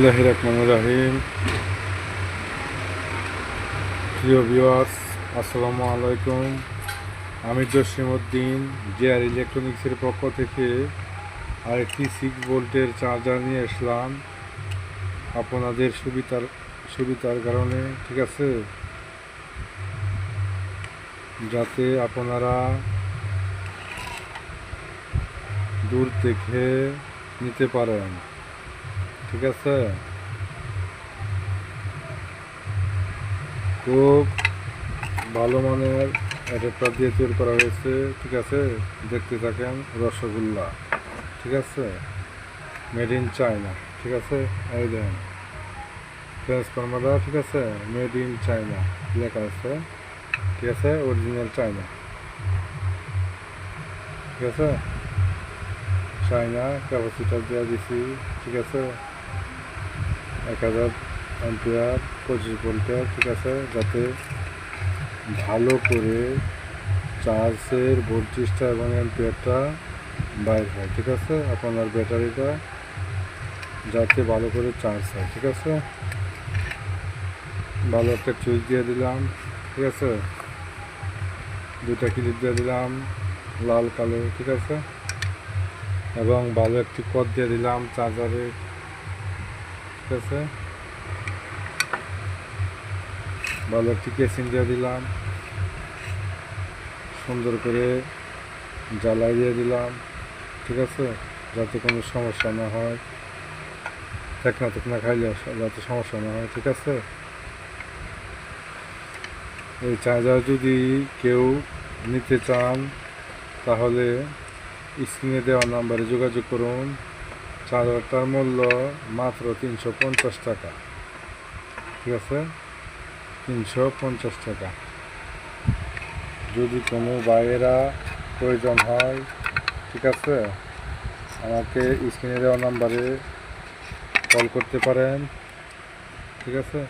বিসমিল্লাহির রহমানির রহিম। প্রিয় ভিউয়ার্স, আসসালামু আলাইকুম। আমি জসিমউদ্দিন জেআর ইলেকট্রনিক্সের পক্ষ থেকে আরেকটি 6 ভোল্টের চার্জার নিয়ে আসলাম আপনাদের সুবিধার কারণে, ঠিক আছে, যাতে আপনারা দূর থেকে নিতে পারেন, ঠিক আছে। খুব ভালো মানের অ্যাডাপ্টার দিয়ে তৈরি করা হয়েছে, ঠিক আছে। দেখতে থাকেন, রসগোল্লা, ঠিক আছে, মেড ইন চায়না, ঠিক আছে। এই দেখেন ট্রান্সফরমারটা, ঠিক আছে, মেড ইন চায়না লেখা আছে, ঠিক আছে, অরিজিনাল চায়না, ঠিক আছে। চায়না ক্যাপাসিটার দেওয়া দিছি, ঠিক আছে, 1000 অ্যাম্পিয়ার 25 ভোল্টের, ঠিক আছে, যাতে ভালো করে চার্জের ভোল্টেজটা এবং অ্যাম্পিয়ারটা বাইর হয়, ঠিক আছে। আপনার ব্যাটারিটা যাতে ভালো করে চার্জ হয়, ঠিক আছে। ভালো একটা সুইচ দিয়ে দিলাম, ঠিক আছে, 2টা ক্লিপ দিয়ে দিলাম লাল কালো, ঠিক আছে, এবং ভালো একটি কর্ড দিয়ে দিলাম চার্জারে, ঠিক আছে। ভালো একটি কেসিং দিয়ে দিলাম, সুন্দর করে জ্বালাই দিয়ে দিলাম, ঠিক আছে, যাতে কোনো সমস্যা না হয়, টেকনা খাইলে যাতে সমস্যা না হয়, ঠিক আছে। এই চার্জার যদি কেউ নিতে চান তাহলে স্ক্রিনে দেওয়া নাম্বারে যোগাযোগ করুন। চার্জারটার মূল্য মাত্র 350 টাকা, ঠিক আছে, 350 টাকা। যদি কোনো ভাইয়েরা প্রয়োজন হয়, ঠিক আছে, আমাকে স্ক্রিনে দেওয়া নাম্বারে কল করতে পারেন, ঠিক আছে।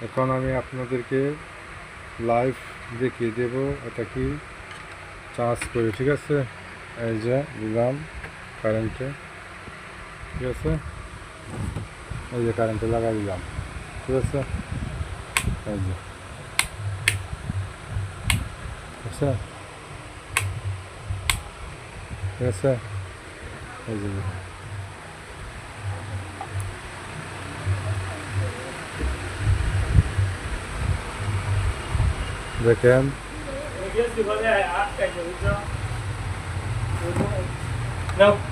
এখন আমি আপনাদেরকে লাইভ দেখিয়ে দেব এটা কি চার্জ করে, ঠিক আছে। এই যে দিলাম কারেন্টে, ঠিক আছে, এই যে কারেন্টে লাগাই দিলাম, ঠিক আছে, এই যে, ঠিক আছে, ঠিক আছে, এই যে দেখেন। No.